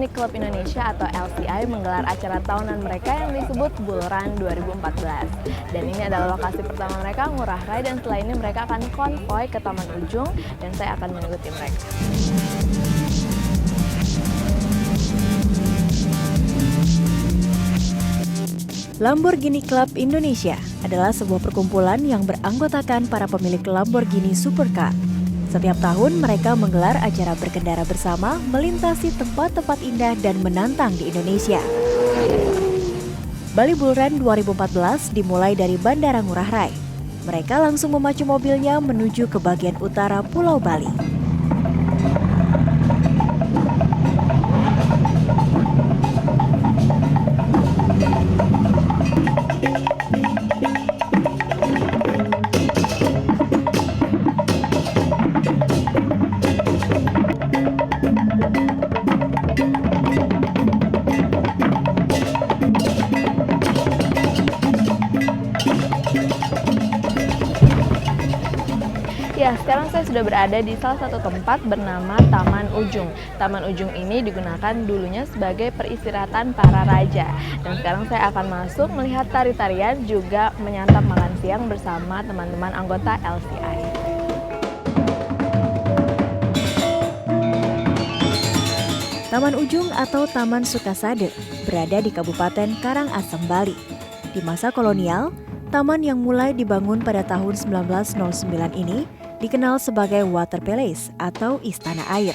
Lamborghini Club Indonesia atau LCI menggelar acara tahunan mereka yang disebut Bull Run 2014. Dan ini adalah lokasi pertama mereka ngurah rai, dan setelah ini mereka akan konvoy ke Taman Ujung dan saya akan mengikuti mereka. Lamborghini Club Indonesia adalah sebuah perkumpulan yang beranggotakan para pemilik Lamborghini Supercar. Setiap tahun mereka menggelar acara berkendara bersama melintasi tempat-tempat indah dan menantang di Indonesia. Bali Bull Run 2014 dimulai dari Bandara Ngurah Rai. Mereka langsung memacu mobilnya menuju ke bagian utara Pulau Bali. Ya, sekarang saya sudah berada di salah satu tempat bernama Taman Ujung. Taman Ujung ini digunakan dulunya sebagai peristirahatan para raja. Dan sekarang saya akan masuk melihat tari-tarian, juga menyantap makan siang bersama teman-teman anggota LCI. Taman Ujung atau Taman Sukasade berada di Kabupaten Karangasem, Bali. Di masa kolonial, taman yang mulai dibangun pada tahun 1909 ini dikenal sebagai Water Palace atau Istana Air.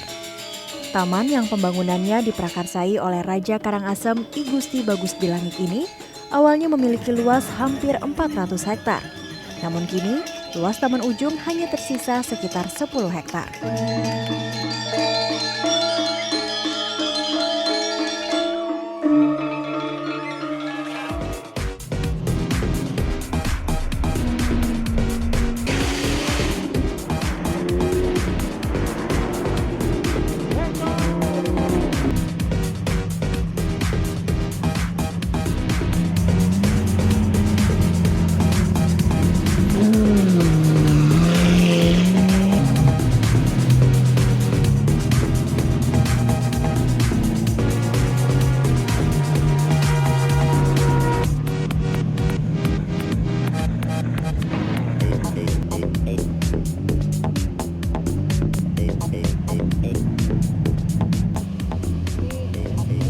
Taman yang pembangunannya diprakarsai oleh Raja Karangasem I Gusti Bagus Bilangit ini awalnya memiliki luas hampir 400 hektar. Namun kini, luas Taman Ujung hanya tersisa sekitar 10 hektar.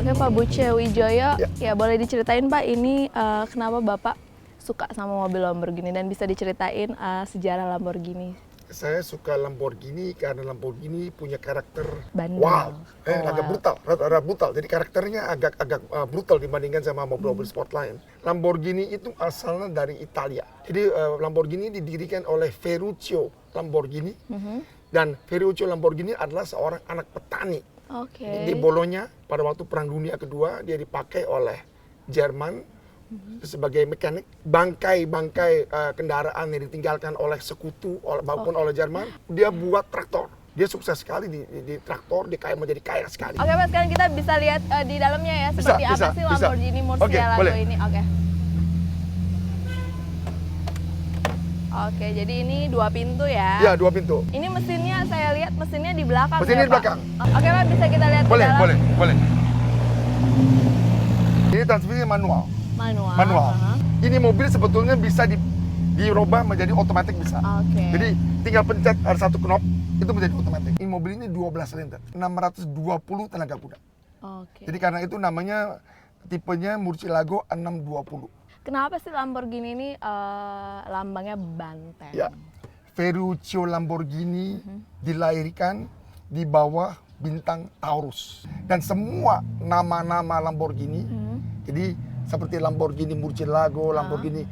Oke, Pak Buce Wijoyo, ya boleh diceritain Pak, ini kenapa Bapak suka sama mobil Lamborghini, dan bisa diceritain sejarah Lamborghini? Saya suka Lamborghini karena Lamborghini punya karakter Bandel. wow, agak brutal, rada brutal. Jadi karakternya agak brutal dibandingkan sama mobil-mobil sport lain. Lamborghini itu asalnya dari Italia. Jadi Lamborghini didirikan oleh Ferruccio Lamborghini, dan Ferruccio Lamborghini adalah seorang anak petani. Oke. Di Bologna pada waktu Perang Dunia Kedua dia dipakai oleh Jerman sebagai mekanik. Bangkai kendaraan yang ditinggalkan oleh sekutu maupun oleh Jerman, dia buat traktor. Dia sukses sekali di traktor, dia menjadi kaya sekali. Oke Pak, sekarang kita bisa lihat di dalamnya ya, seperti apa sih Lamborghini Murcielago ini. Oke, jadi ini 2 pintu ya? Iya, 2 pintu. Ini mesinnya, saya lihat mesinnya di belakang. Mesinnya ya, di belakang. Pak? Oke Pak, bisa kita lihat di dalam? Boleh. Ini transmisi manual. Manual. Ini mobil sebetulnya bisa dirubah menjadi otomatis bisa. Oke. Jadi tinggal pencet ada satu knop, itu menjadi otomatis. Ini mobil ini 12 silinder, 620 tenaga kuda. Oke. Jadi karena itu namanya tipenya Murcielago 620. Kenapa sih Lamborghini ini lambangnya banteng? Ya, Ferruccio Lamborghini dilahirkan di bawah bintang Taurus. Dan semua nama-nama Lamborghini, jadi seperti Lamborghini Murcielago, Lamborghini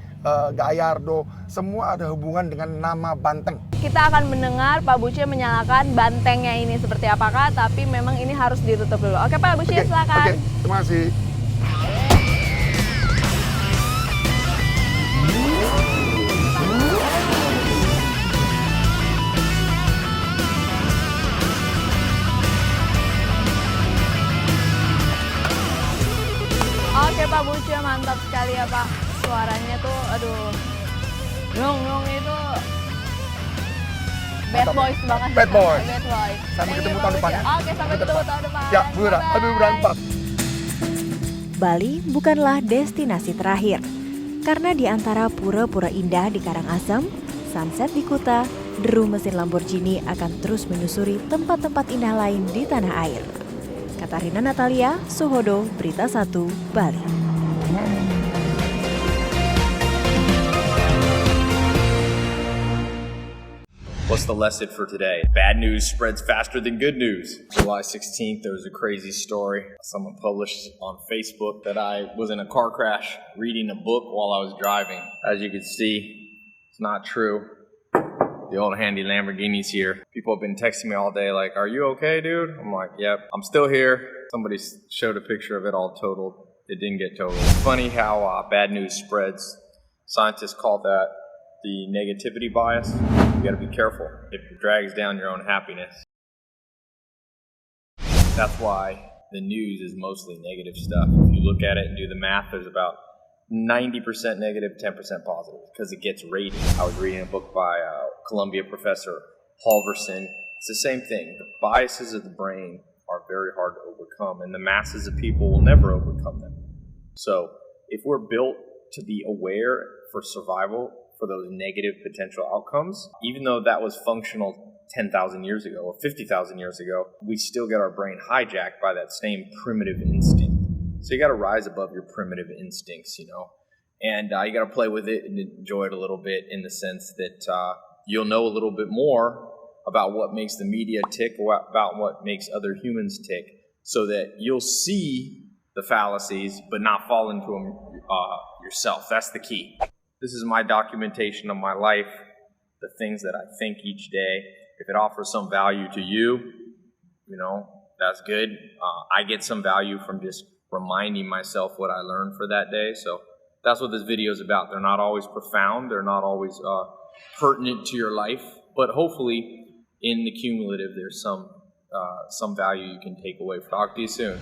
Gallardo, semua ada hubungan dengan nama banteng. Kita akan mendengar Pak Buce menyalakan bantengnya ini seperti apakah, tapi memang ini harus ditutup dulu. Oke Pak Buce, silakan. Oke, terima kasih. Oke Pak Buce, mantap sekali ya Pak. Suaranya tuh, aduh, nyong itu Bad boys banget. Bad boys. Bad boys. Sampai Thank ketemu you, tahun Pak depan, Ucu. ya. Oke, sampai ketemu tahun depan. Ya, Bu Ira. Bye-bye. Aduh, berantas. Bali bukanlah destinasi terakhir. Karena di antara pura-pura indah di Karangasem, sunset di Kuta, deru mesin Lamborghini akan terus menyusuri tempat-tempat indah lain di tanah air. Katarina Natalia, Suhodo, Berita 1, Bali. What's the lesson for today? Bad news spreads faster than good news. July 16th, there was a crazy story. Someone published on Facebook that I was in a car crash reading a book while I was driving. As you can see, it's not true. The old handy Lamborghini's here. People have been texting me all day like, are you okay, dude? I'm like, yep, I'm still here. Somebody showed a picture of it all totaled. It didn't get totaled. It's funny how bad news spreads. Scientists call that the negativity bias. You gotta be careful. It drags down your own happiness. That's why the news is mostly negative stuff. If you look at it and do the math, there's about 90% negative, 10% positive, because it gets rated. I was reading a book by Columbia professor Halverson. It's the same thing. The biases of the brain are very hard to overcome, and the masses of people will never overcome them. So if we're built to be aware for survival for those negative potential outcomes, even though that was functional 10,000 years ago or 50,000 years ago, we still get our brain hijacked by that same primitive instinct. So you got to rise above your primitive instincts, you know, and you got to play with it and enjoy it a little bit, in the sense that you'll know a little bit more about what makes the media tick, about what makes other humans tick, so that you'll see the fallacies but not fall into them yourself. That's the key. This is my documentation of my life, the things that I think each day. If it offers some value to you, you know, that's good. I get some value from just reminding myself what I learned for that day. So that's what this video is about. They're not always profound. They're not always pertinent to your life. But hopefully, in the cumulative, there's some value you can take away. Talk to you soon.